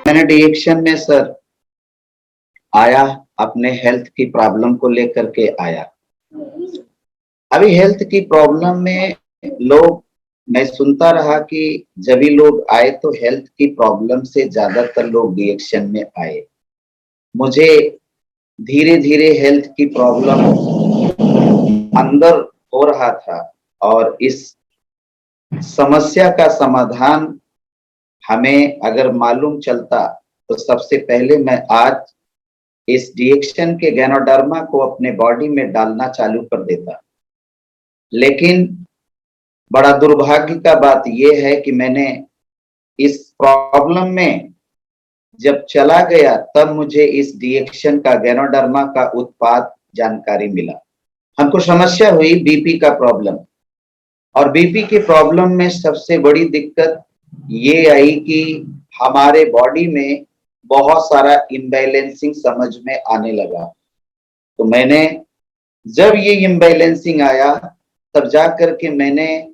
मैंने डिएक्शन में सर आया, अपने हेल्थ की प्रॉब्लम को लेकर के आया। अभी हेल्थ की प्रॉब्लम में लोग, मैं सुनता रहा कि जब भी लोग आए तो हेल्थ की प्रॉब्लम से ज्यादातर लोग डिएक्शन में आए। मुझे धीरे धीरे हेल्थ की प्रॉब्लम अंदर हो रहा था और इस समस्या का समाधान हमें अगर मालूम चलता तो सबसे पहले मैं आज इस डिएक्शन के गैनोडर्मा को अपने बॉडी में डालना चालू कर देता। लेकिन बड़ा दुर्भाग्य का बात यह है कि मैंने इस प्रॉब्लम में जब चला गया तब मुझे इस डिएक्शन का गैनोडर्मा का उत्पाद जानकारी मिला। हमको समस्या हुई बीपी का प्रॉब्लम, और बीपी के प्रॉब्लम में सबसे बड़ी दिक्कत ये आई कि हमारे बॉडी में बहुत सारा इम्बैलेंसिंग समझ में आने लगा। तो मैंने जब ये इम्बैलेंसिंग आया तब जा करके मैंने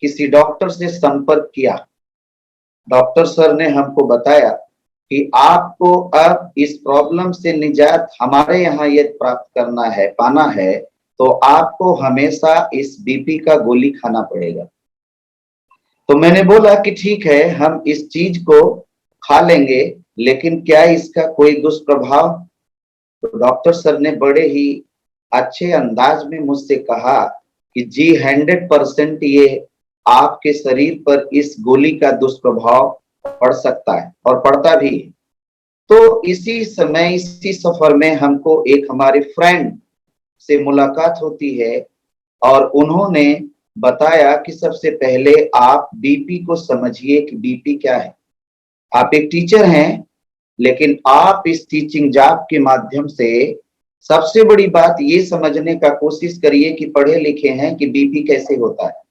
किसी डॉक्टर से संपर्क किया। डॉक्टर सर ने हमको बताया कि आपको अब इस प्रॉब्लम से निजात हमारे यहाँ ये प्राप्त करना है, पाना है, तो आपको हमेशा इस बीपी का गोली खाना पड़ेगा। तो मैंने बोला कि ठीक है, हम इस चीज को खा लेंगे, लेकिन क्या इसका कोई दुष्प्रभाव? तो डॉक्टर सर ने बड़े ही अच्छे अंदाज में मुझसे कहा कि जी 100% ये आपके शरीर पर इस गोली का दुष्प्रभाव पड़ सकता है और पड़ता भी है। तो इसी समय इसी सफर में हमको एक हमारे फ्रेंड से मुलाकात होती है और उन्होंने बताया कि सबसे पहले आप बीपी को समझिए कि बीपी क्या है। आप एक टीचर हैं, लेकिन आप इस टीचिंग जॉब के माध्यम से सबसे बड़ी बात ये समझने का कोशिश करिए कि पढ़े लिखे हैं कि बीपी कैसे होता है।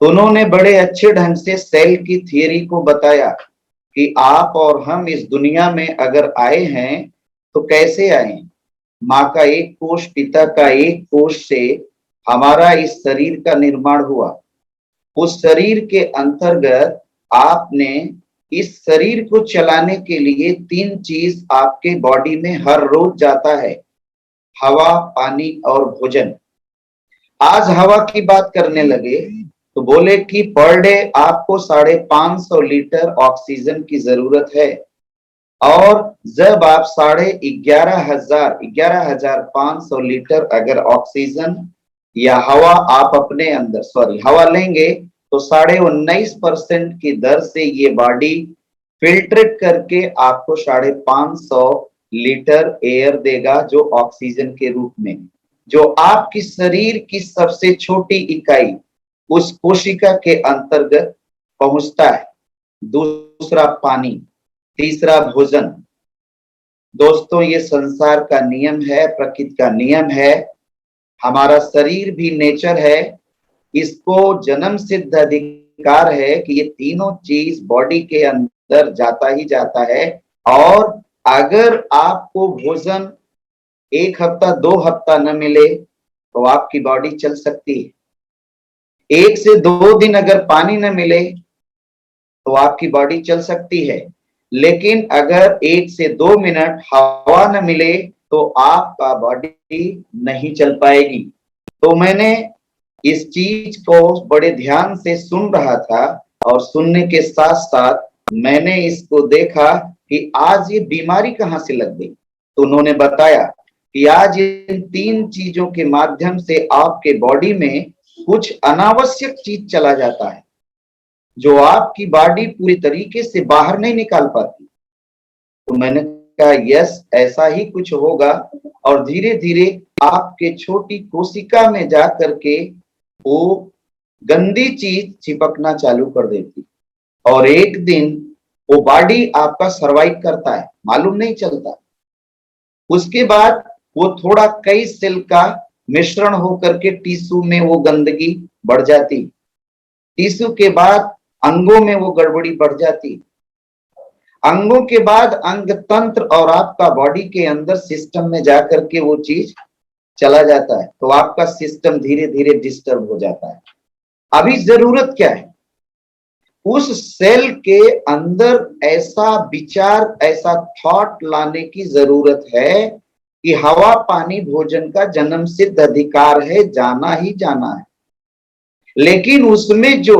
तो उन्होंने बड़े अच्छे ढंग से सेल की थियरी को बताया कि आप और हम इस दुनिया में अगर आए हैं तो कैसे आए। माँ का एक कोष, पिता का एक कोष से हमारा इस शरीर का निर्माण हुआ। उस शरीर के अंतर्गत आपने इस शरीर को चलाने के लिए 3 चीज आपके बॉडी में हर रोज जाता है: हवा, पानी और भोजन। आज हवा की बात करने लगे तो बोले कि पर डे आपको 550 लीटर ऑक्सीजन की जरूरत है, और जब आप 11,500 लीटर अगर ऑक्सीजन या हवा आप अपने अंदर हवा लेंगे तो 19.5% की दर से ये बॉडी फिल्ट्रेट करके आपको 550 लीटर एयर देगा, जो ऑक्सीजन के रूप में, जो आपकी शरीर की सबसे छोटी इकाई उस कोशिका के अंतर्गत पहुंचता है। दूसरा पानी, तीसरा भोजन। दोस्तों, ये संसार का नियम है, प्रकृति का नियम है, हमारा शरीर भी नेचर है, इसको जन्म सिद्ध अधिकार है कि ये तीनों चीज बॉडी के अंदर जाता ही जाता है। और अगर आपको भोजन 1 हफ्ता 2 हफ्ता न मिले तो आपकी बॉडी चल सकती है। 1 से 2 दिन अगर पानी न मिले तो आपकी बॉडी चल सकती है, लेकिन अगर 1 से 2 मिनट हवा न मिले तो आपका बॉडी नहीं चल पाएगी। तो मैंने इस चीज को बड़े ध्यान से सुन रहा था और सुनने के साथ साथ मैंने इसको देखा कि आज ये बीमारी कहाँ से लग गई। तो उन्होंने बताया कि आज इन 3 चीजों के माध्यम से आपके बॉडी में कुछ अनावश्यक चीज चला जाता है, जो आपकी बॉडी पूरी तरीके से बाहर नहीं निकाल पाती। तो मैंने कहा यस, ऐसा ही कुछ होगा, और धीरे धीरे आपके छोटी कोशिका में जा करके वो गंदी चीज चिपकना चालू कर देती, और एक दिन वो बॉडी आपका सरवाइव करता है, मालूम नहीं चलता। उसके बाद वो थोड़ा कई सेल का मिश्रण होकर के टिश्यू में वो गंदगी बढ़ जाती, टिश्यू के बाद अंगों में वो गड़बड़ी बढ़ जाती, अंगों के बाद अंग तंत्र और आपका बॉडी के अंदर सिस्टम में जाकर के वो चीज चला जाता है, तो आपका सिस्टम धीरे धीरे डिस्टर्ब हो जाता है। अभी जरूरत क्या है? उस सेल के अंदर ऐसा विचार, ऐसा थॉट लाने की जरूरत है कि हवा पानी भोजन का जन्म सिद्ध अधिकार है, जाना ही जाना है। लेकिन उसमें जो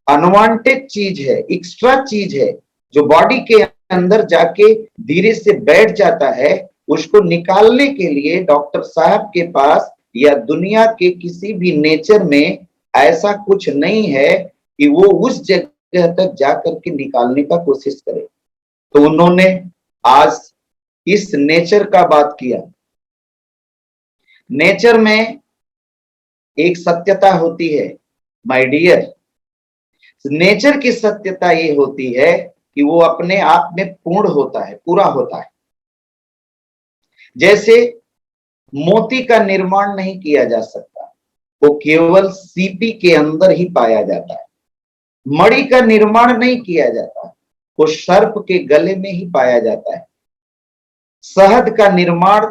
अनवांटेड चीज है, एक्स्ट्रा चीज है, जो बॉडी के अंदर जाके धीरे से बैठ जाता है, उसको निकालने के लिए डॉक्टर साहब के पास या दुनिया के किसी भी नेचर में ऐसा कुछ नहीं है कि वो उस जगह तक जाकर के निकालने का कोशिश करे। तो उन्होंने आज इस नेचर का बात किया। नेचर में एक सत्यता होती है माय डियर। नेचर की सत्यता ये होती है कि वो अपने आप में पूर्ण होता है, पूरा होता है। जैसे मोती का निर्माण नहीं किया जा सकता, वो केवल सीपी के अंदर ही पाया जाता है। मणि का निर्माण नहीं किया जाता, वो सर्प के गले में ही पाया जाता है। शहद का निर्माण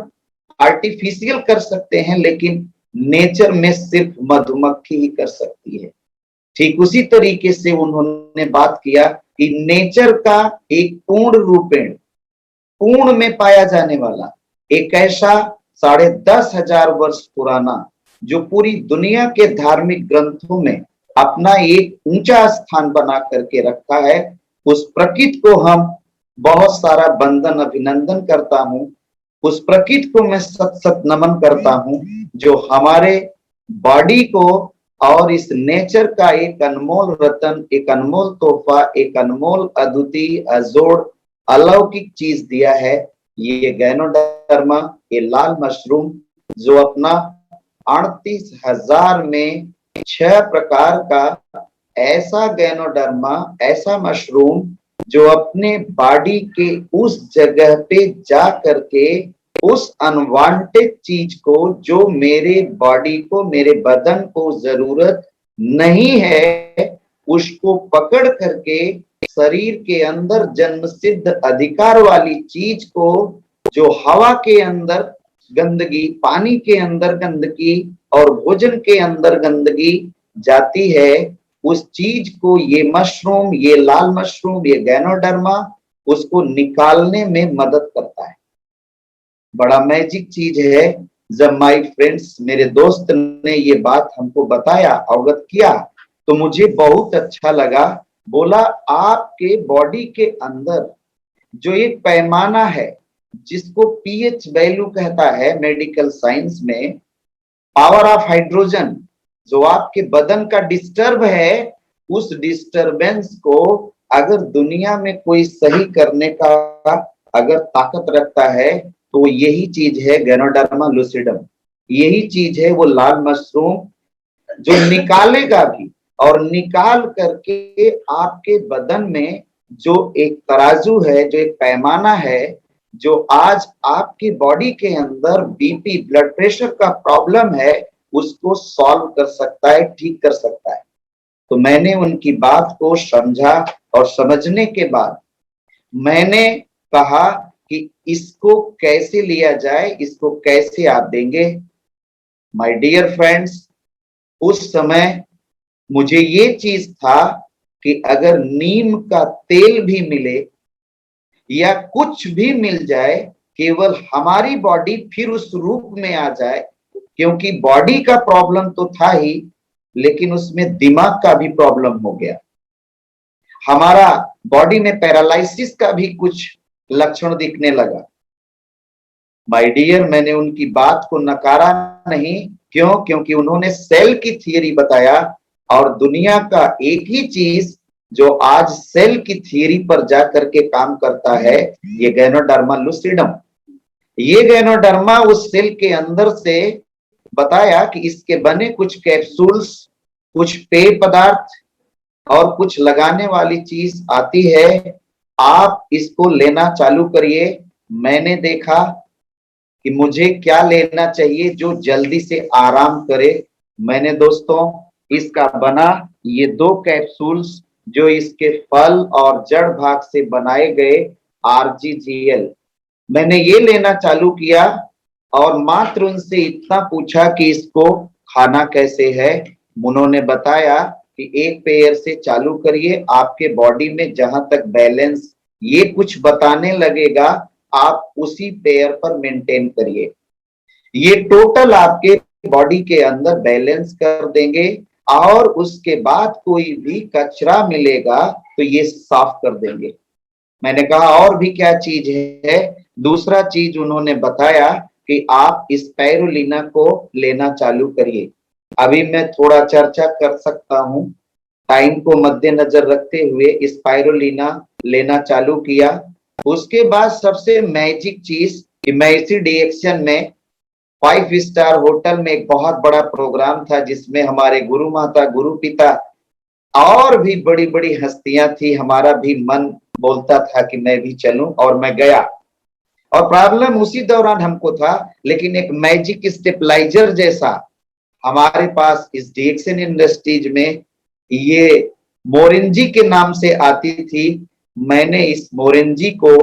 आर्टिफिशियल कर सकते हैं, लेकिन नेचर में सिर्फ मधुमक्खी ही कर सकती है। ठीक उसी तरीके से उन्होंने बात किया कि नेचर का एक पूर्ण रूपेण, पूर्ण में पाया जाने वाला एक ऐसा 10,500 वर्ष पुराना, जो पूरी दुनिया के धार्मिक ग्रंथों में अपना एक ऊंचा स्थान बना करके रखा है, उस प्रकृति को हम बहुत सारा वंदन अभिनंदन करता हूं। उस प्रकृति को मैं सत सत नमन करता हूं, जो हमारे बॉडी को और इस नेचर का एक अनमोल रतन, एक अनमोल तोहफा, एक अनमोल अद्वितीय अजोड़ अलौकिक चीज दिया है। ये गैनोडर्मा, ये लाल मशरूम, जो अपना 38,000 में 6 प्रकार का ऐसा गैनोडर्मा, ऐसा मशरूम जो अपने बॉडी के उस जगह पे जा करके उस अनवांटेड चीज को, जो मेरे बॉडी को, मेरे बदन को जरूरत नहीं है, उसको पकड़ करके शरीर के अंदर जन्म सिद्ध अधिकार वाली चीज को, जो हवा के अंदर गंदगी, पानी के अंदर गंदगी और भोजन के अंदर गंदगी जाती है, उस चीज को ये मशरूम, ये लाल मशरूम, ये गैनोडर्मा उसको निकालने में मदद करता है। बड़ा मैजिक चीज है। जब माय फ्रेंड्स, मेरे दोस्त ने ये बात हमको बताया, अवगत किया, तो मुझे बहुत अच्छा लगा। बोला आपके बॉडी के अंदर जो एक पैमाना है, जिसको पीएच वैल्यू कहता है मेडिकल साइंस में, पावर ऑफ हाइड्रोजन, जो आपके बदन का डिस्टर्ब है, उस डिस्टरबेंस को अगर दुनिया में कोई सही करने का अगर ताकत रखता है, तो यही चीज है गैनोडर्मा लूसिडम। यही चीज है वो लाल मशरूम, जो निकालेगा भी, और निकाल करके आपके बदन में जो एक तराजू है, जो एक पैमाना है, जो आज आपकी बॉडी के अंदर बीपी, ब्लड प्रेशर का प्रॉब्लम है, उसको सॉल्व कर सकता है, ठीक कर सकता है। तो मैंने उनकी बात को समझा, और समझने के बाद मैंने कहा कि इसको कैसे लिया जाए, इसको कैसे आप देंगे। माय डियर फ्रेंड्स, उस समय मुझे ये चीज था कि अगर नीम का तेल भी मिले या कुछ भी मिल जाए, केवल हमारी बॉडी फिर उस रूप में आ जाए, क्योंकि बॉडी का प्रॉब्लम तो था ही, लेकिन उसमें दिमाग का भी प्रॉब्लम हो गया। हमारा बॉडी में पैरालिसिस का भी कुछ लक्षण दिखने लगा। माय डियर, मैंने उनकी बात को नकारा नहीं। क्यों? क्योंकि उन्होंने सेल की थियरी बताया, और दुनिया का एक ही चीज जो आज सेल की थियरी पर जाकर के काम करता है, ये गैनोडर्मा लूसिडम। ये गैनोडर्मा उस सेल के अंदर से बताया कि इसके बने कुछ कैप्सूल्स, कुछ पेय पदार्थ और कुछ लगाने वाली चीज आती है, आप इसको लेना चालू करिए। मैंने देखा कि मुझे क्या लेना चाहिए जो जल्दी से आराम करे। मैंने दोस्तों इसका बना ये 2 कैप्सूल्स, जो इसके फल और जड़ भाग से बनाए गए RGGL, मैंने ये लेना चालू किया, और मात्र उनसे इतना पूछा कि इसको खाना कैसे है। उन्होंने बताया कि एक पेयर से चालू करिए, आपके बॉडी में जहां तक बैलेंस ये कुछ बताने लगेगा आप उसी पेयर पर मेंटेन करिए। ये टोटल आपके बॉडी के अंदर बैलेंस कर देंगे और उसके बाद कोई भी कचरा मिलेगा तो ये साफ कर देंगे। मैंने कहा और भी क्या चीज है? दूसरा चीज उन्होंने बताया कि आप स्पाइरुलिना को लेना चालू करिए। अभी मैं थोड़ा चर्चा कर सकता हूं, टाइम को मद्देनजर रखते हुए स्पाइरुलिना लेना चालू किया। उसके बाद सबसे मैजिक चीज कि मैं इसी डायरेक्शन में 5 स्टार होटल में एक बहुत बड़ा प्रोग्राम था जिसमें हमारे गुरु माता, गुरु पिता और भी बड़ी बड़ी हस्तियां थी। हमारा भी मन बोलता था कि मैं भी चलूं और मैं गया। और प्रॉब्लम उसी दौरान हमको था, लेकिन एक मैजिक स्टेबलाइजर जैसा हमारे पास इस डीएक्सन इंडस्ट्रीज में ये मोरेंजी के नाम से आती थी। मैंने इस मोरेंजी को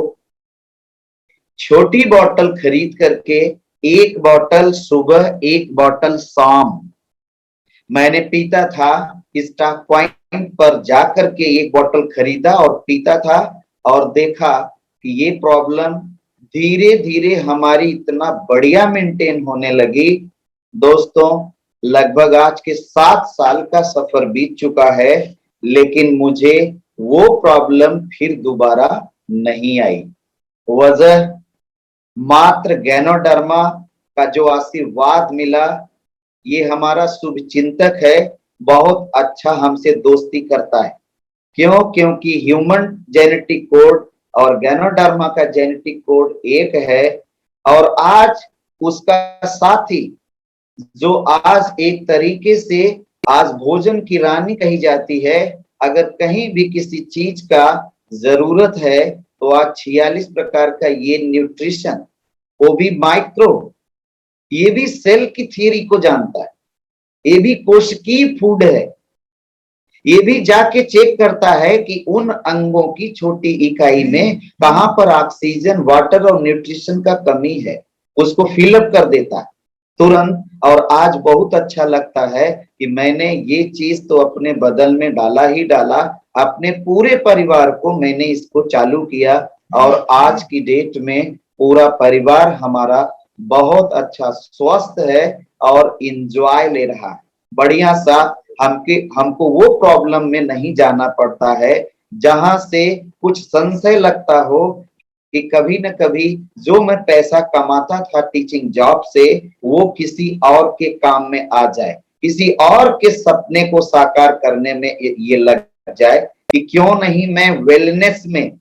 छोटी बोतल खरीद करके एक बोतल सुबह एक बोतल शाम मैंने पीता था। स्टॉक पॉइंट पर जाकर के एक बोतल खरीदा और पीता था और देखा कि ये प्रॉब्लम धीरे धीरे हमारी इतना बढ़िया मेंटेन होने लगी। दोस्तों, लगभग आज के 7 साल का सफर बीत चुका है, लेकिन मुझे वो प्रॉब्लम फिर दोबारा नहीं आई। वजह मात्र गैनोडर्मा का जो आशीर्वाद मिला। ये हमारा शुभ चिंतक है, बहुत अच्छा हमसे दोस्ती करता है। क्यों? क्योंकि ह्यूमन जेनेटिक कोड और गैनोडर्मा का जेनेटिक कोड एक है। और आज उसका साथी जो आज एक तरीके से आज भोजन की रानी कही जाती है, अगर कहीं भी किसी चीज का जरूरत है तो आज 46 प्रकार का ये न्यूट्रिशन, वो भी माइक्रो, ये भी सेल की थ्योरी को जानता है, ये भी कोशिकीय फूड है। ये भी जाके चेक करता है कि उन अंगों की छोटी इकाई में कहां पर ऑक्सीजन, वाटर और न्यूट्रिशन का कमी है, उसको फिलअप कर देता है तुरंत। और आज बहुत अच्छा लगता है कि मैंने ये चीज तो अपने बदल में डाला ही डाला, अपने पूरे परिवार को मैंने इसको चालू किया और आज की डेट में पूरा परिवार हमारा बहुत अच्छा स्वस्थ है और इंजॉय ले रहा है बढ़िया सा। हमको वो प्रॉब्लम में नहीं जाना पड़ता है जहां से कुछ संशय लगता हो कि कभी न कभी जो मैं पैसा कमाता था टीचिंग जॉब से, वो किसी और के काम में आ जाए, किसी और के सपने को साकार करने में ये लग जाए कि क्यों नहीं मैं वेलनेस में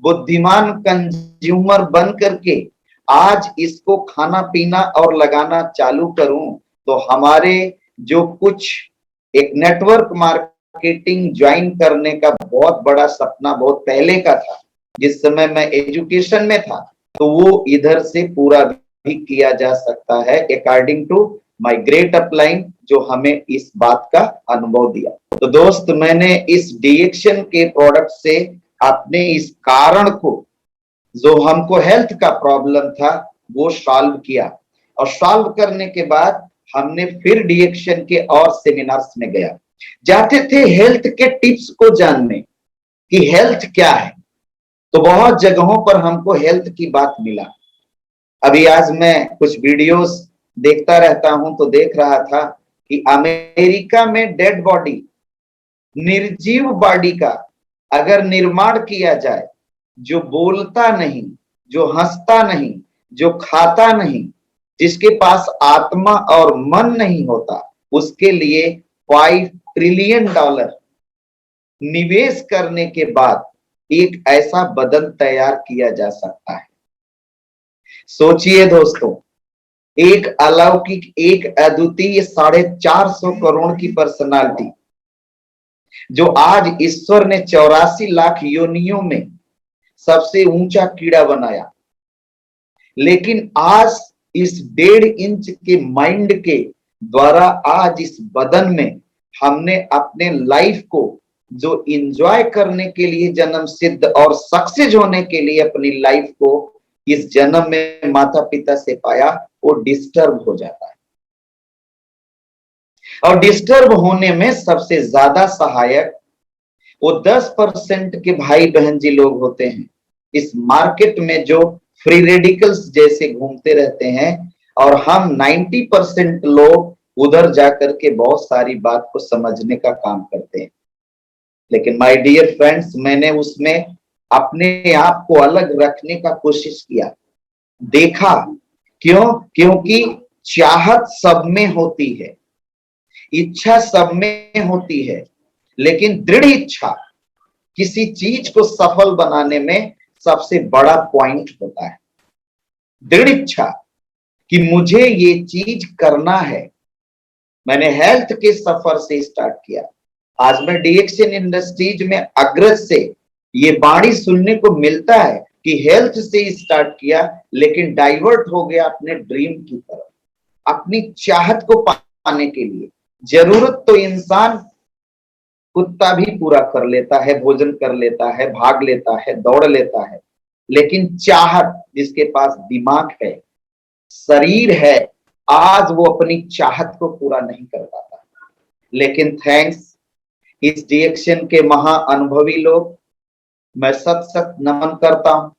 बुद्धिमान कंज्यूमर बन करके आज इसको खाना पीना और लगाना चालू करूं। तो हमारे जो कुछ एक नेटवर्क मार्केटिंग ज्वाइन करने का बहुत बड़ा सपना बहुत पहले का था, जिस समय मैं एजुकेशन में था, तो वो इधर से पूरा भी किया जा सकता है according to my great upline जो हमें इस बात का अनुभव दिया। तो दोस्त, मैंने इस डीएक्शन के प्रोडक्ट से अपने इस कारण को, जो हमको हेल्थ का प्रॉब्लम था, वो सॉल्व किया। और सॉल्व करने के बाद हमने फिर डीएक्शन के और सेमिनार्स में गया, जाते थे हेल्थ के टिप्स को जानने कि हेल्थ क्या है। तो बहुत जगहों पर हमको हेल्थ की बात मिला। अभी आज मैं कुछ वीडियोस देखता रहता हूं तो देख रहा था कि अमेरिका में डेड बॉडी, निर्जीव बॉडी का अगर निर्माण किया जाए, जो बोलता नहीं, जो हंसता नहीं, जो खाता नहीं, जिसके पास आत्मा और मन नहीं होता, उसके लिए $5 ट्रिलियन निवेश करने के बाद एक ऐसा बदन तैयार किया जा सकता है। सोचिए दोस्तों, एक अलौकिक, एक अद्वितीय 450 करोड़ की पर्सनालिटी जो आज ईश्वर ने 84 लाख योनियों में सबसे ऊंचा कीड़ा बनाया, लेकिन आज इस 1.5 इंच के माइंड के द्वारा आज इस बदन में हमने अपने लाइफ को जो इंजॉय करने के लिए जन्म सिद्ध और सक्सेस होने के लिए अपनी लाइफ को इस जन्म में माता पिता से पाया, वो डिस्टर्ब हो जाता है। और डिस्टर्ब होने में सबसे ज्यादा सहायक वो 10% के भाई बहन जी लोग होते हैं इस मार्केट में, जो फ्री रेडिकल्स जैसे घूमते रहते हैं, और हम 90% लोग उधर जाकर के बहुत सारी बात को समझने का काम करते हैं। लेकिन माय डियर फ्रेंड्स, मैंने उसमें अपने आप को अलग रखने का कोशिश किया, देखा। क्यों? क्योंकि चाहत सब में होती है, इच्छा सब में होती है, लेकिन दृढ़ इच्छा किसी चीज को सफल बनाने में सबसे बड़ा पॉइंट होता है। दृढ़ इच्छा कि मुझे ये चीज करना है। मैंने हेल्थ के सफर से स्टार्ट किया। आज मैं डीएक्शन इंडस्ट्रीज में अग्रज से ये बाणी सुनने को मिलता है कि हेल्थ से स्टार्ट किया, लेकिन डाइवर्ट हो गया अपने ड्रीम की तरफ, अपनी चाहत को पाने के लिए। जरूरत तो इंसान कुत्ता भी पूरा कर लेता है, भोजन कर लेता है, भाग लेता है, दौड़ लेता है, लेकिन चाहत, जिसके पास दिमाग है, शरीर है, आज वो अपनी चाहत को पूरा नहीं कर पाता। लेकिन थैंक्स इस डीएक्शन के महा अनुभवी लोग, मैं सत सत नमन करता हूं,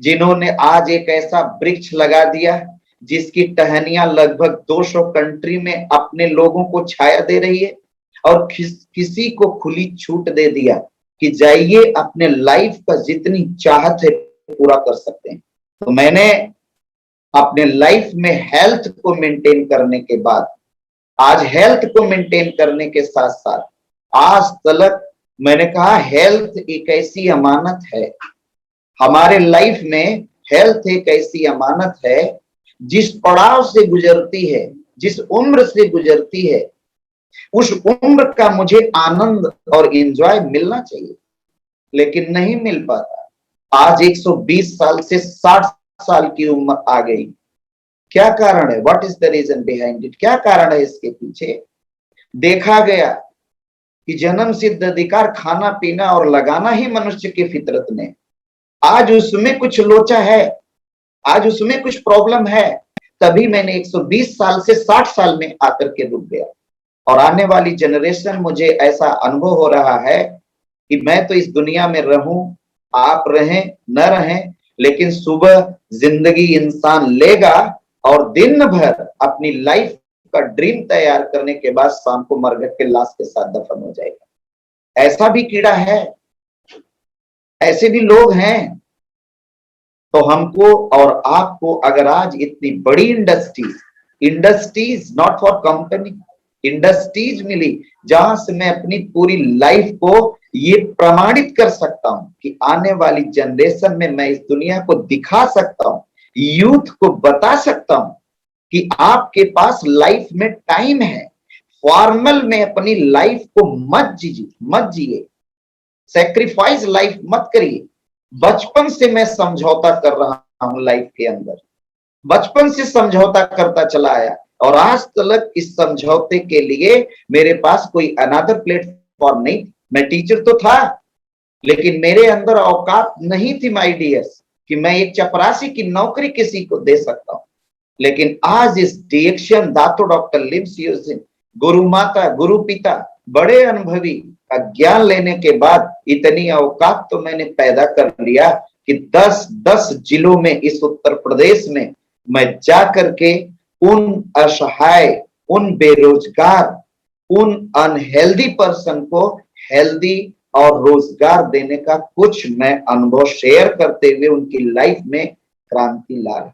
जिन्होंने आज एक ऐसा वृक्ष लगा दिया जिसकी टहनियां लगभग 200 कंट्री में अपने लोगों को छाया दे रही है, और किसी को खुली छूट दे दिया कि जाइए अपने लाइफ का जितनी चाहत है पूरा कर सकते हैं। तो मैंने अपने लाइफ में हेल्थ को मेंटेन करने के बाद, आज हेल्थ को मेंटेन करने के साथ साथ आज तक मैंने कहा हेल्थ एक ऐसी अमानत है हमारे लाइफ में। हेल्थ एक ऐसी अमानत है, जिस पड़ाव से गुजरती है, जिस उम्र से गुजरती है, उस उम्र का मुझे आनंद और एंजॉय मिलना चाहिए, लेकिन नहीं मिल पाता। आज 120 साल से 60 साल की उम्र आ गई। क्या कारण है? What is the reason behind it? क्या कारण है इसके पीछे? देखा गया कि जन्म सिद्ध अधिकार खाना पीना और लगाना ही मनुष्य की फितरत ने, आज उसमें कुछ लोचा है, आज उसमें कुछ प्रॉब्लम है। तभी मैंने 120 साल से 60 साल में आकर के रुक गया। और आने वाली जनरेशन, मुझे ऐसा अनुभव हो रहा है कि मैं तो इस दुनिया में रहूं, आप रहें न रहें, लेकिन सुबह जिंदगी इंसान लेगा और दिन भर अपनी लाइफ का ड्रीम तैयार करने के बाद शाम को मरघट के लाश के साथ दफन हो जाएगा। ऐसा भी कीड़ा है, ऐसे भी लोग हैं। तो हमको और आपको अगर आज इतनी बड़ी industries not for company, industries मिली, जहां से मैं अपनी पूरी लाइफ को ये प्रमाणित कर सकता हूं कि आने वाली जनरेशन में मैं इस दुनिया को दिखा सकता हूं, यूथ को बता सकता हूं कि आपके पास लाइफ में टाइम है। फॉर्मल में अपनी लाइफ को मत जिए, सेक्रीफाइस लाइफ मत करिए। बचपन से मैं समझौता कर रहा हूं लाइफ के अंदर, बचपन से समझौता करता चला आया, और आज तक इस समझौते के लिए मेरे पास कोई अनदर प्लेटफॉर्म नहीं। मैं टीचर तो था, लेकिन मेरे अंदर औकात नहीं थी माय डियर्स कि मैं एक चपरासी की नौकरी किसी को दे सकता हूं। लेकिन आज इस डीएक्शन दातो डॉक्टर लिम्स यूजिन, गुरु माता, गुरु पिता, बड़े अनुभवी का ज्ञान लेने के बाद इतनी औकात तो मैंने पैदा कर लिया कि 10 जिलों में इस उत्तर प्रदेश में मैं जा करके उन असहाय, उन बेरोजगार, उन अनहेल्दी पर्सन को हेल्दी और रोजगार देने का कुछ मैं अनुभव शेयर करते हुए उनकी लाइफ में क्रांति ला रहा।